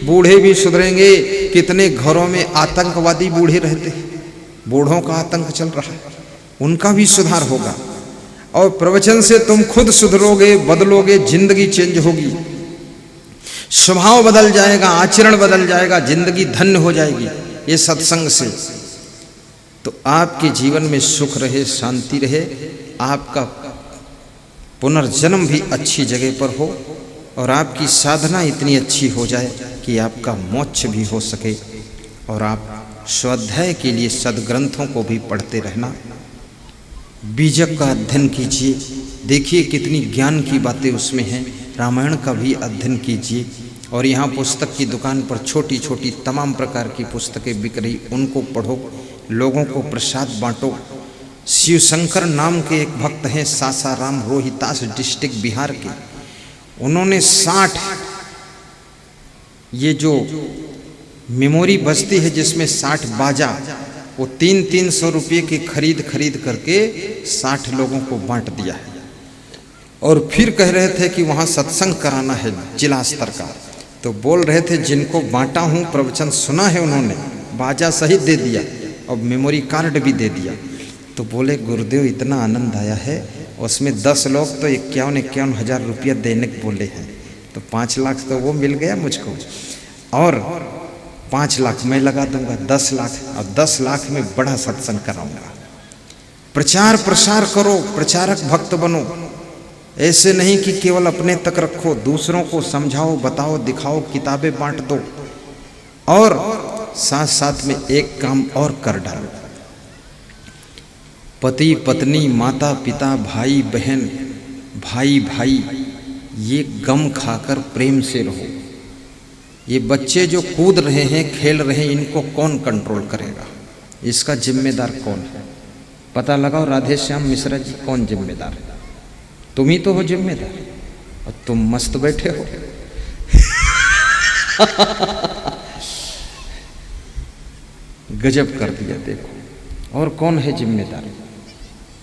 बूढ़े भी सुधरेंगे। कितने घरों में आतंकवादी बूढ़े रहते हैं, बूढ़ों का आतंक चल रहा है, उनका भी सुधार होगा। और प्रवचन से तुम खुद सुधरोगे, बदलोगे, जिंदगी चेंज होगी, स्वभाव बदल जाएगा, आचरण बदल जाएगा, जिंदगी धन्य हो जाएगी ये सत्संग से। तो आपके जीवन में सुख रहे, शांति रहे, आपका पुनर्जन्म भी अच्छी जगह पर हो, और आपकी साधना इतनी अच्छी हो जाए कि आपका मोक्ष भी हो सके। और आप स्वाध्याय के लिए सदग्रंथों को भी पढ़ते रहना, बीजक का अध्ययन कीजिए, देखिए कितनी ज्ञान की बातें उसमें हैं। रामायण का भी अध्ययन कीजिए। और यहाँ पुस्तक की दुकान पर छोटी छोटी तमाम प्रकार की पुस्तकें बिक रही, उनको पढ़ो, लोगों को प्रसाद बांटो। शिव शंकर नाम के एक भक्त हैं, सासाराम, रोहितास डिस्ट्रिक्ट बिहार के, उन्होंने 60 ये जो मेमोरी बजती है जिसमें 60 बाजा, वो 300-300 रुपये की खरीद करके 60 लोगों को बांट दिया है। और फिर कह रहे थे कि वहाँ सत्संग कराना है जिला स्तर का। तो बोल रहे थे जिनको बांटा हूँ प्रवचन सुना है उन्होंने, बाजा सहित दे दिया और मेमोरी कार्ड भी दे दिया। तो बोले गुरुदेव इतना आनंद आया है, उसमें 10 लोग तो 51 हज़ार रुपया देने को बोले हैं, तो 5 लाख तो वो मिल गया मुझको, और 5 लाख मैं लगा दूंगा, 10 लाख, और 10 लाख में बड़ा सत्संग कराऊंगा। प्रचार प्रसार करो, प्रचारक भक्त बनो, ऐसे नहीं कि केवल अपने तक रखो, दूसरों को समझाओ, बताओ, दिखाओ, किताबें बांट दो, और साथ साथ में एक काम और कर डालो, पति पत्नी माता पिता भाई बहन भाई भाई ये गम खाकर प्रेम से रहो। ये बच्चे जो कूद रहे हैं खेल रहे हैं इनको कौन कंट्रोल करेगा, इसका जिम्मेदार कौन है? पता लगाओ राधे श्याम मिश्रा जी कौन जिम्मेदार है? तुम ही तो हो जिम्मेदार, और तुम मस्त बैठे हो। गजब कर दिया। देखो और कौन है जिम्मेदार?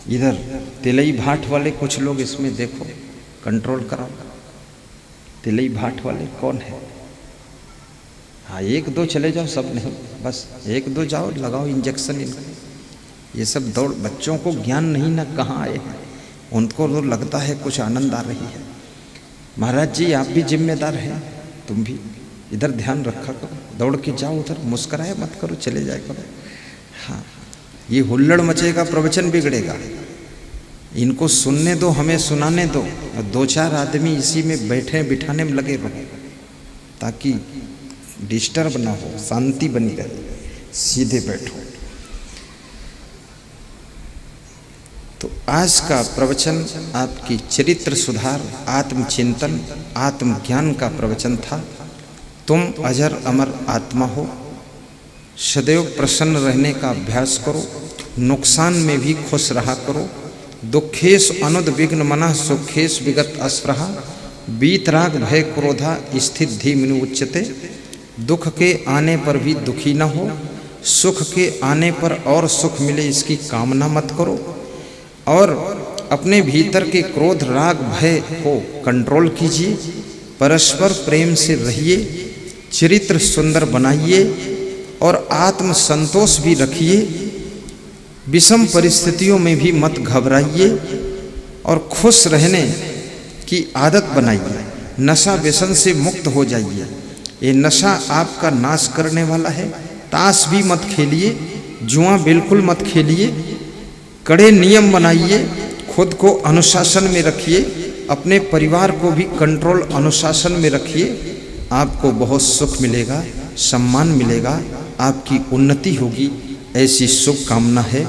इधर तिलई भाट वाले कुछ लोग इसमें देखो कंट्रोल कराओ। तिलई भाट वाले कौन है? हाँ 1-2 चले जाओ, सब नहीं, बस 1-2 जाओ, लगाओ इंजेक्शन इनको। ये सब दौड़, बच्चों को ज्ञान नहीं ना कहाँ आए हैं, उनको तो लगता है कुछ आनंद आ रही है। महाराज जी आप भी जिम्मेदार हैं, तुम भी इधर ध्यान रखा करो, दौड़ के जाओ उधर, मुस्कुराए मत करो, चले जाए करो। हाँ ये हुल्लड़ मचेगा, प्रवचन बिगड़ेगा, इनको सुनने दो, हमें सुनाने दो, और 2-4 आदमी इसी में बैठे बिठाने में लगे रहो ताकि डिस्टर्ब ना हो, शांति बनी रहे, सीधे बैठो। तो आज का प्रवचन आपकी चरित्र सुधार, आत्मचिंतन, आत्मज्ञान का प्रवचन था। तुम अजर अमर आत्मा हो, सदैव प्रसन्न रहने का अभ्यास करो, नुकसान में भी खुश रहा करो। दुखेश अनुद्विग्न मनः सुखेश विगत अस्पृहा, वीतराग भय क्रोधा स्थित धीमनु उच्यते। दुख के आने पर भी दुखी न हो, सुख के आने पर और सुख मिले इसकी कामना मत करो, और अपने भीतर के क्रोध राग भय को कंट्रोल कीजिए, परस्पर प्रेम से रहिए, चरित्र सुंदर बनाइए और आत्म संतोष भी रखिए। विषम परिस्थितियों में भी मत घबराइए और खुश रहने की आदत बनाइए। नशा व्यसन से मुक्त हो जाइए, ये नशा आपका नाश करने वाला है। ताश भी मत खेलिए, जुआ बिल्कुल मत खेलिए, कड़े नियम बनाइए, खुद को अनुशासन में रखिए, अपने परिवार को भी कंट्रोल अनुशासन में रखिए। आपको बहुत सुख मिलेगा, सम्मान मिलेगा, आपकी उन्नति होगी, ऐसी शुभकामना है।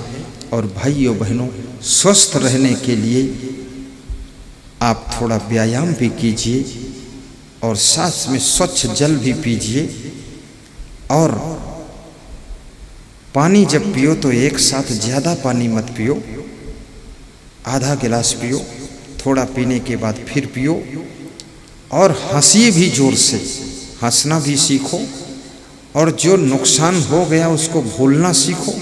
और भाइयों बहनों, स्वस्थ रहने के लिए आप थोड़ा व्यायाम भी कीजिए और साथ में स्वच्छ जल भी पीजिए। और पानी जब पियो तो एक साथ ज़्यादा पानी मत पियो, आधा गिलास पियो, थोड़ा पीने के बाद फिर पियो। और हंसिए भी जोर से, हंसना भी सीखो, और जो नुकसान हो गया उसको भूलना सीखो,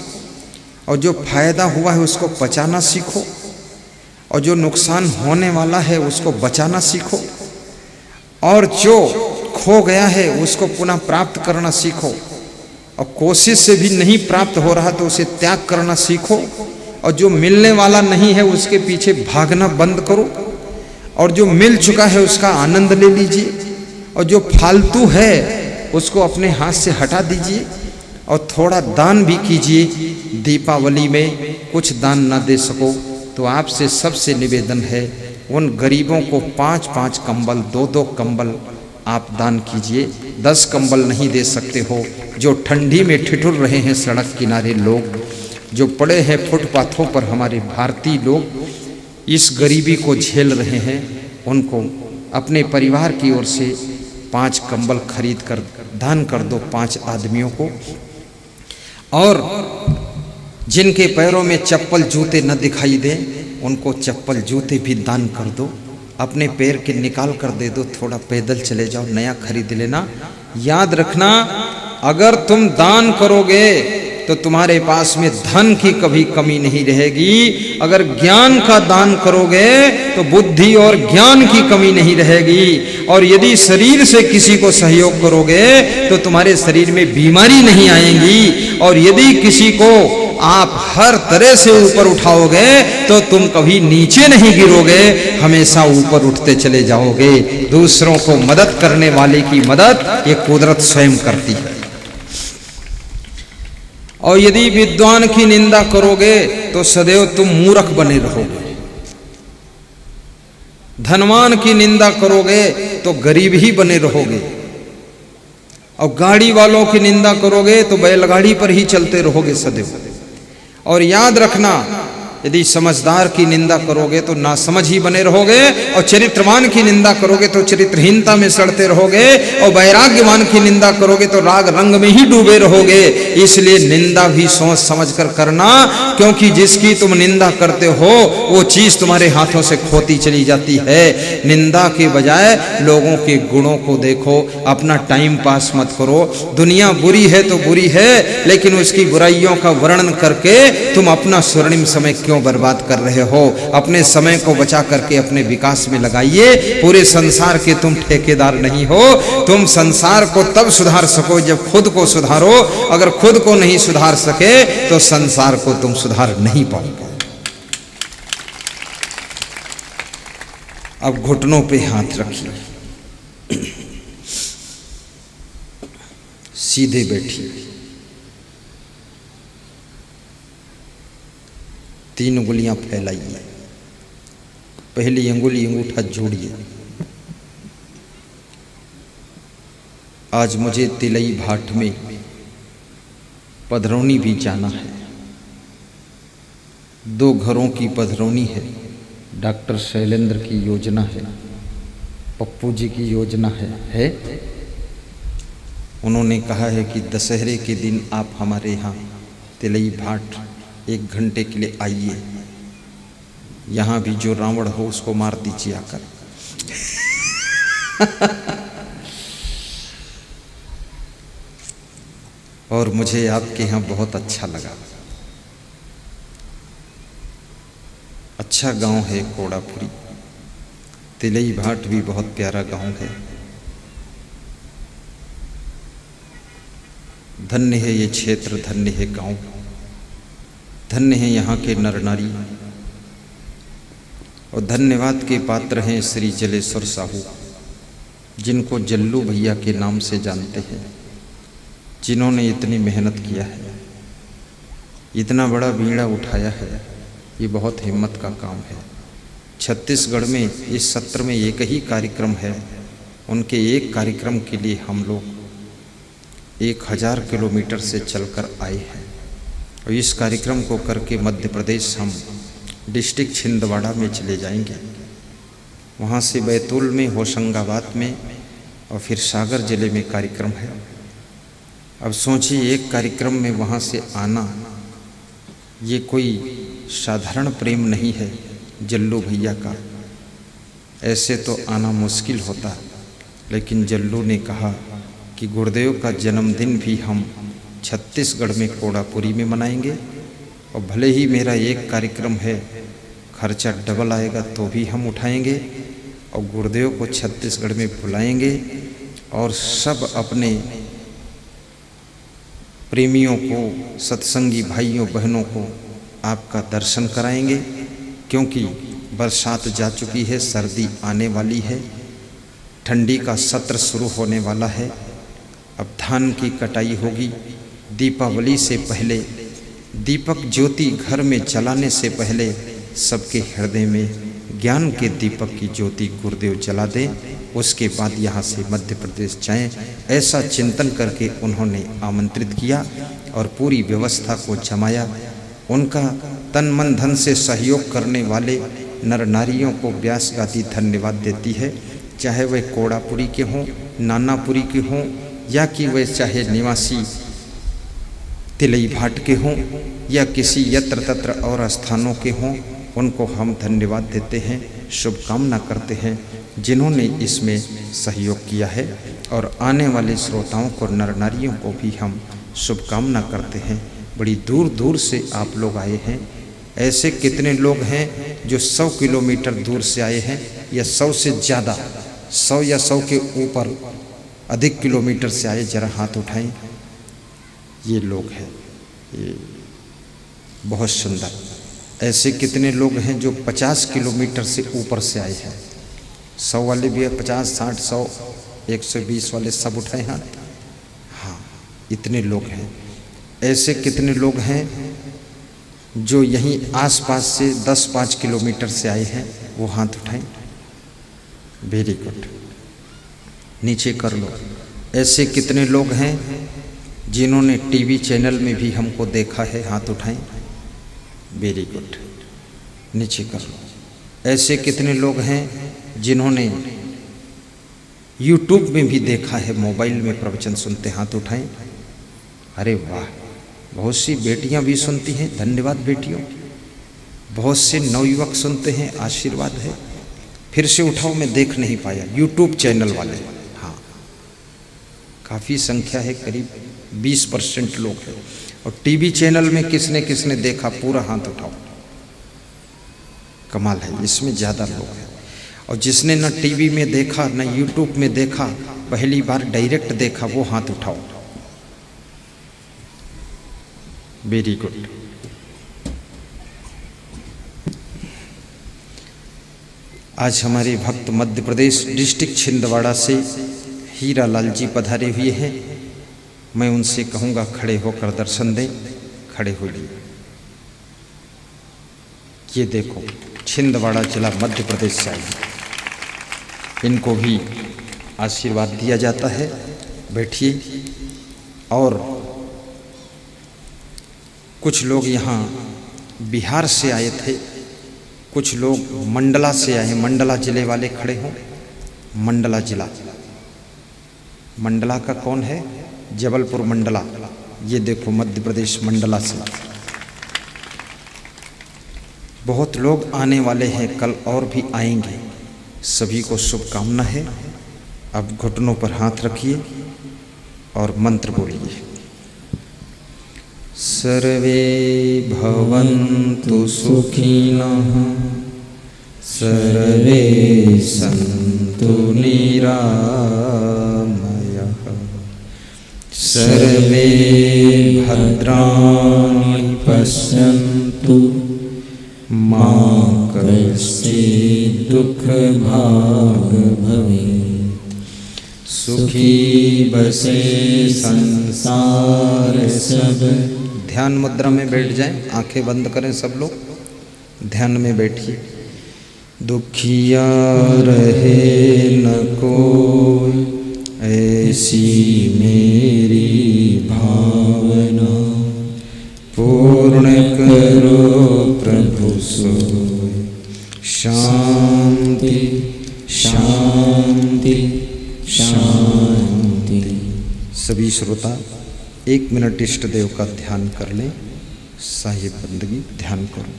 और जो फायदा हुआ है उसको पचाना सीखो, और जो नुकसान होने वाला है उसको बचाना सीखो, और जो खो गया है उसको पुनः प्राप्त करना सीखो। और कोशिश से भी नहीं प्राप्त हो रहा तो उसे त्याग करना सीखो, और जो मिलने वाला नहीं है उसके पीछे भागना बंद करो, और जो मिल चुका है उसका आनंद ले लीजिए, और जो फालतू है उसको अपने हाथ से हटा दीजिए। और थोड़ा दान भी कीजिए। दीपावली में कुछ दान ना दे सको तो आपसे सबसे निवेदन है, उन गरीबों को 5-5 कंबल, 2-2 कंबल आप दान कीजिए। 10 कंबल नहीं दे सकते हो, जो ठंडी में ठिठुर रहे हैं सड़क किनारे लोग, जो पड़े हैं फुटपाथों पर हमारे भारतीय लोग, इस गरीबी को झेल रहे हैं, उनको अपने परिवार की ओर से 5 कंबल खरीद कर दान कर दो 5 आदमियों को। और जिनके पैरों में चप्पल जूते न दिखाई दें उनको चप्पल जूते भी दान कर दो। अपने पैर के निकाल कर दे दो, थोड़ा पैदल चले जाओ, नया खरीद लेना। याद रखना, अगर तुम दान करोगे तो तुम्हारे पास में धन की कभी कमी नहीं रहेगी। अगर ज्ञान का दान करोगे तो बुद्धि और ज्ञान की कमी नहीं रहेगी। और यदि शरीर से किसी को सहयोग करोगे तो तुम्हारे शरीर में बीमारी नहीं आएगी। और यदि किसी को आप हर तरह से ऊपर उठाओगे तो तुम कभी नीचे नहीं गिरोगे, हमेशा ऊपर उठते चले जाओगे। दूसरों को मदद करने वाले की मदद ये कुदरत स्वयं करती है। और यदि विद्वान की निंदा करोगे तो सदैव तुम मूर्ख बने रहोगे। धनवान की निंदा करोगे तो गरीब ही बने रहोगे। और गाड़ी वालों की निंदा करोगे तो बैलगाड़ी पर ही चलते रहोगे सदैव। और याद रखना, यदि समझदार की निंदा करोगे तो नासमझ ही बने रहोगे। और चरित्रवान की निंदा करोगे तो चरित्रहीनता में सड़ते रहोगे। और वैराग्यवान की निंदा करोगे तो राग रंग में ही डूबे रहोगे। इसलिए निंदा भी सोच समझ कर करना, क्योंकि जिसकी तुम निंदा करते हो वो चीज तुम्हारे हाथों से खोती चली जाती है। निंदा के बजाय लोगों के गुणों को देखो, अपना टाइम पास मत करो। दुनिया बुरी है तो बुरी है, लेकिन उसकी बुराइयों का वर्णन करके तुम अपना स्वर्णिम समय क्यों बर्बाद कर रहे हो? अपने समय को बचा करके अपने विकास में लगाइए। पूरे संसार के तुम ठेकेदार नहीं हो। तुम संसार को तब सुधार सको जब खुद को सुधारो। अगर खुद को नहीं सुधार सके तो संसार को तुम सुधार नहीं पाओगे। अब घुटनों पे हाथ रखिए, सीधे बैठिए, 3 उंगलियां फैलाइए। पहली अंगुली अंगूठा जोड़िए। आज मुझे तिलई भाट में पधरौनी भी जाना है। 2 घरों की पधरौनी है। डॉक्टर शैलेंद्र की योजना है, पप्पू जी की योजना है। उन्होंने कहा है कि दशहरे के दिन आप हमारे यहाँ तिलई भाट 1 घंटे के लिए आइए। यहाँ भी जो रावण हो उसको मार दीजिए आकर। और मुझे आपके यहाँ बहुत अच्छा लगा। अच्छा गांव है कोड़ापुरी। तिलई भाट भी बहुत प्यारा गांव है। धन्य है ये क्षेत्र, धन्य है गांव, धन्य है यहाँ के नर नारी। और धन्यवाद के पात्र हैं श्री जलेश्वर साहू, जिनको जल्लू भैया के नाम से जानते हैं, जिन्होंने इतनी मेहनत किया है, इतना बड़ा बीड़ा उठाया है। ये बहुत हिम्मत का काम है। छत्तीसगढ़ में इस सत्र में एक ही कार्यक्रम है। उनके एक कार्यक्रम के लिए हम लोग 1000 किलोमीटर से चलकर आए हैं। और इस कार्यक्रम को करके मध्य प्रदेश हम डिस्ट्रिक्ट छिंदवाड़ा में चले जाएंगे। वहाँ से बैतूल में, होशंगाबाद में और फिर सागर जिले में कार्यक्रम है। अब सोचिए, एक कार्यक्रम में वहाँ से आना, ये कोई साधारण प्रेम नहीं है जल्लू भैया का। ऐसे तो आना मुश्किल होता, लेकिन जल्लू ने कहा कि गुरुदेव का जन्मदिन भी हम छत्तीसगढ़ में कोड़ापुरी में मनाएंगे। और भले ही मेरा एक कार्यक्रम है, खर्चा डबल आएगा तो भी हम उठाएंगे। और गुरुदेव को छत्तीसगढ़ में बुलाएंगे और सब अपने प्रेमियों को, सत्संगी भाइयों बहनों को आपका दर्शन कराएंगे। क्योंकि बरसात जा चुकी है, सर्दी आने वाली है, ठंडी का सत्र शुरू होने वाला है। अब धान की कटाई होगी। दीपावली से पहले, दीपक ज्योति घर में जलाने से पहले सबके हृदय में ज्ञान के दीपक की ज्योति गुरुदेव जला दें। उसके बाद यहाँ से मध्य प्रदेश जाएं। ऐसा चिंतन करके उन्होंने आमंत्रित किया और पूरी व्यवस्था को जमाया। उनका तन मन धन से सहयोग करने वाले नर नारियों को व्यास गादी धन्यवाद देती है। चाहे वह कोड़ापुरी के हों, नानापुरी के हों, या कि वे चाहे निवासी तिलई भाट के हों या किसी यत्र तत्र और स्थानों के हों, उनको हम धन्यवाद देते हैं, शुभकामना करते हैं जिन्होंने इसमें सहयोग किया है। और आने वाले श्रोताओं को, नर नारियों को भी हम शुभकामना करते हैं बड़ी दूर दूर से आप लोग आए हैं। ऐसे कितने लोग हैं जो 100 किलोमीटर दूर से आए हैं, या 100 से ज़्यादा, 100 या 100 के ऊपर अधिक किलोमीटर से आए, जरा हाथ उठाएं। ये लोग हैं, ये बहुत सुंदर। ऐसे कितने लोग हैं जो 50 किलोमीटर से ऊपर से आए हैं? 100 वाले भी है, 50, 60, 100, 120 वाले सब उठाए हाथ। हाँ, इतने लोग हैं। ऐसे कितने लोग हैं जो यहीं आसपास से 10-5 किलोमीटर से आए हैं? वो हाथ उठाएं। वेरी गुड, नीचे कर लो। ऐसे कितने लोग हैं जिन्होंने टीवी चैनल में भी हमको देखा है? हाथ उठाएं। वेरी गुड, नीचे कर लो। ऐसे कितने लोग हैं जिन्होंने यूट्यूब में भी देखा है, मोबाइल में प्रवचन सुनते? हाथ उठाएं। अरे वाह, बहुत सी बेटियां भी सुनती हैं, धन्यवाद बेटियों। बहुत से नवयुवक सुनते हैं, आशीर्वाद है। फिर से उठाओ, मैं देख नहीं पाया। यूट्यूब चैनल वाले, हाँ, काफ़ी संख्या है, करीब 20% लोग हैं। और टीवी चैनल में किसने किसने देखा? पूरा हाथ उठाओ। कमाल है, इसमें ज़्यादा लोग हैं। और जिसने न टीवी में देखा न यूट्यूब में देखा, पहली बार डायरेक्ट देखा, वो हाथ उठाओ। Very good. आज हमारे भक्त मध्य प्रदेश डिस्ट्रिक्ट छिंदवाड़ा से हीरा लाल जी पधारे हुए हैं। मैं उनसे कहूँगा खड़े होकर दर्शन दें। खड़े होइए। ये देखो, छिंदवाड़ा जिला मध्य प्रदेश से आए। इनको भी आशीर्वाद दिया जाता है। बैठिए। और कुछ लोग यहाँ बिहार से आए थे, कुछ लोग मंडला से आए। मंडला जिले वाले खड़े हों। मंडला जिला, मंडला का कौन है? जबलपुर मंडला। ये देखो, मध्य प्रदेश मंडला से बहुत लोग आने वाले हैं, कल और भी आएंगे। सभी को शुभकामना है। अब घुटनों पर हाथ रखिए और मंत्र बोलिए। सर्वे भवन्तु सुखिनः, सर्वे सन्तु निरामयाः, सर्वे भद्राणि पश्यन्तु, मा कश्चित् दुःखभाग् भवेत्। सुखी बसे संसार सब। ध्यान मुद्रा में बैठ जाएं, आंखें बंद करें सब लोग, ध्यान में बैठिए। दुखिया रहे न कोई, ऐसी मेरी भावना, पूर्ण करो प्रभु सोई। शांति शांति शांति। सभी श्रोता 1 मिनट इष्ट देव का ध्यान कर लें। साहिब बंदगी ध्यान करो।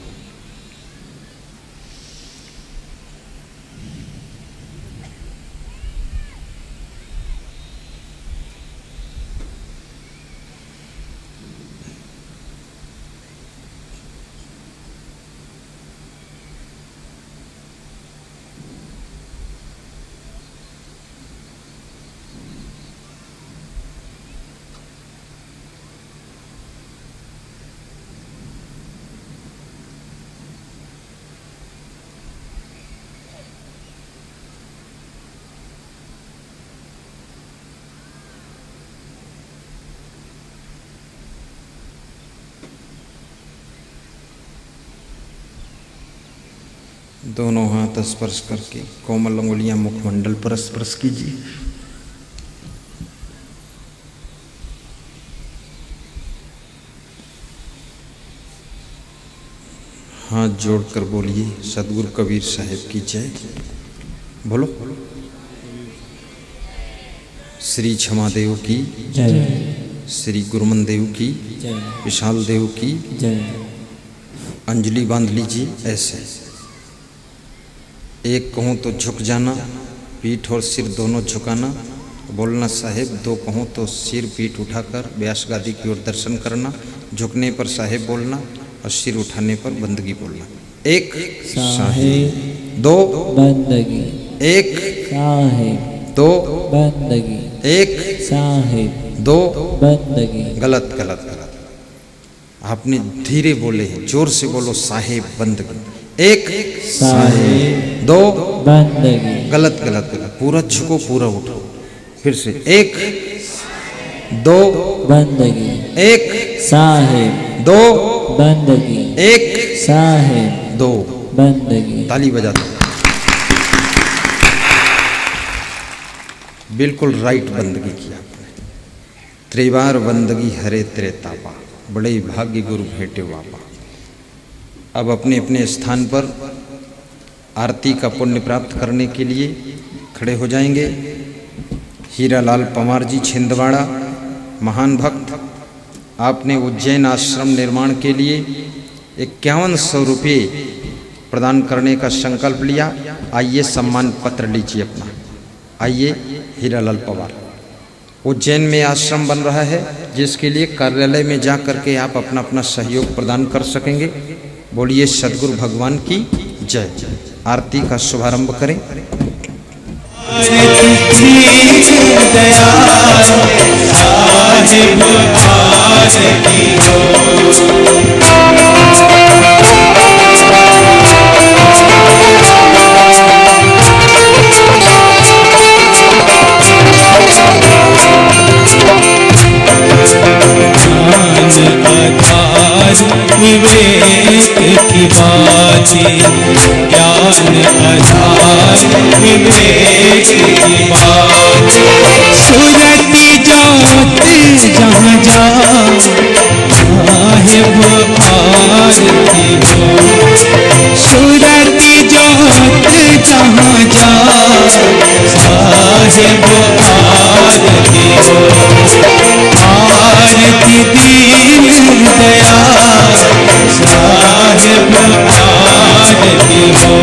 दोनों हाथ स्पर्श करके कोमल अंगुलियां मुखमंडल पर स्पर्श कीजिए। हाथ जोड़कर बोलिए, सदगुरु कबीर साहिब की जय। बोलो। श्री क्षमादेव की जय, श्री गुरुमन देव की जय, विशाल देव की जय। अंजलि बांध लीजिए ऐसे। एक कहूँ तो झुक जाना, पीठ और सिर दोनों झुकाना, बोलना साहिब। 2 कहूँ तो सिर पीठ उठाकर व्यास गादी की ओर दर्शन करना। झुकने पर साहेब बोलना और सिर उठाने पर बंदगी बोलना। एक साहेब, दो बंदगी, एक साहेब, दो बंदगी, एक साहेब, दो बंदगी। गलत गलत गलत, आपने धीरे बोले, जोर से बोलो साहेब बंदगी। एक साहेब, दो बंदगी, गलत गलत गलत, पूरा झुको पूरा उठो। फिर से एक दो बंदगी, एक साहेब, दो बंदगी, एक साहेब, दो। बंदगी। ताली बजा दो। बिल्कुल राइट बंदगी की आपने। त्रिवार बंदगी हरे त्रेतापा, बड़े ही भाग्य गुरु भेंटे वापा। अब अपने अपने स्थान पर आरती का पुण्य प्राप्त करने के लिए खड़े हो जाएंगे। हीरालाल पवार जी छिंदवाड़ा, महान भक्त, आपने उज्जैन आश्रम निर्माण के लिए 5100 रुपये प्रदान करने का संकल्प लिया। आइए सम्मान पत्र लीजिए अपना। आइए हीरालाल पवार। उज्जैन में आश्रम बन रहा है, जिसके लिए कार्यालय में जा करके आप अपना अपना सहयोग प्रदान कर सकेंगे। बोलिए सद्गुरु भगवान की जय। आरती का शुभारंभ करें। विवेक की बातें, ज्ञान आधार विवेक की बातें। सूरती जोत जहाँ जा साहिब आरती हो, सूरती जोत जहाँ जा साहिब आरती हो। आरती दीन दयाल साहिब आरती हो,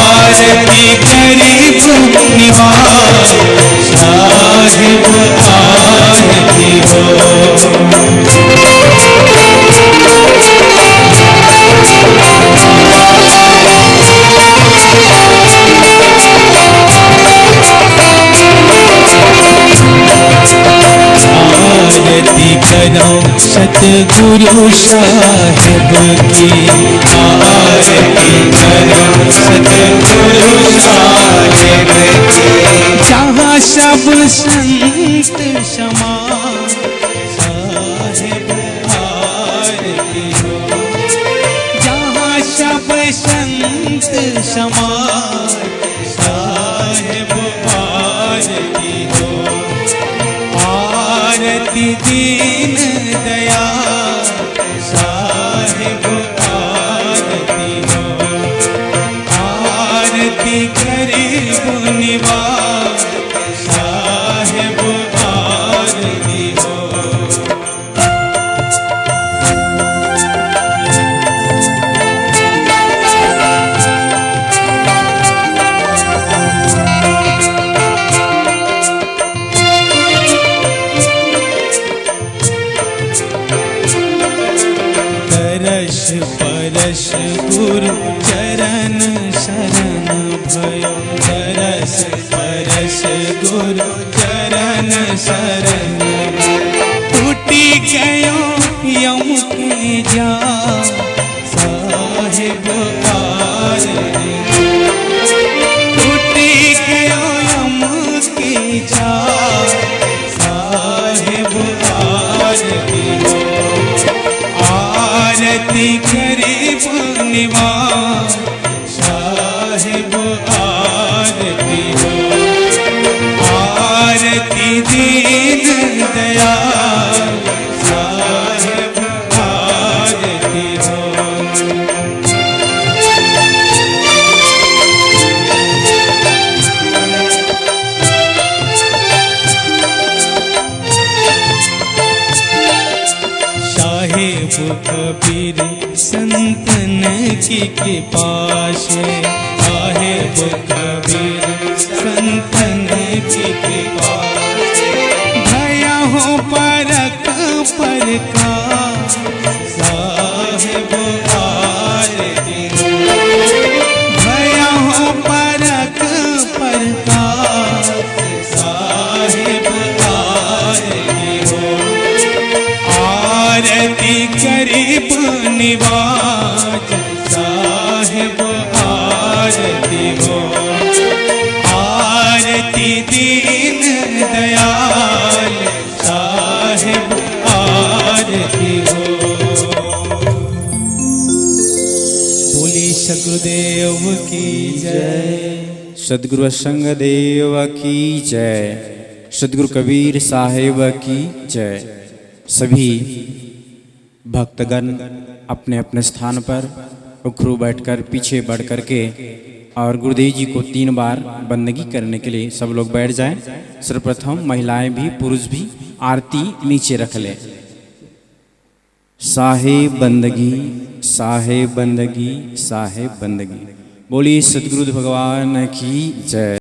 आरती गरीब निवास साहिब आरती हो। आरती करो सतगुरु साहिब की, आरती करो सतगुरु साहिब की। जहाँ सब संत समान साहिब आरती हो, जहाँ सब संत समान साहिब आरती हो। आरती दीन दयाल साहिब आरती हो, आरती गरीब निवास साहिब आरती हो। परश गुरु चरण शरण भयो, तरस परश गुरु चरण शरण। टूटी गयो यम के जाल साहिब आरती, टूटी गयो यम के जाल साहिब आरती हो। आरती गरीब निवास साहिब आरती हो, आरती दीन दयाल साहिब आरती हो। साहिब कबीर संतन की कृपा से, साहिब कबीर संतन की कृपा से। भया हो परक परका गरीब निवाज साहेब आरती हो, आरती दीन दयाल साहेब आरती हो। बोले सदगुरुदेव की जय, सदगुरु संग देव की जय, सदगुरु कबीर साहेब की जय। सभी भक्तगण अपने अपने स्थान पर उखरू बैठकर पीछे बढ़ करके और गुरुदेव जी को 3 बार बंदगी करने के लिए सब लोग बैठ जाएं। सर्वप्रथम महिलाएं भी पुरुष भी आरती नीचे रख लें। साहेब बंदगी, साहेब बंदगी, साहेब बंदगी। बोलिए सदगुरु भगवान की जय।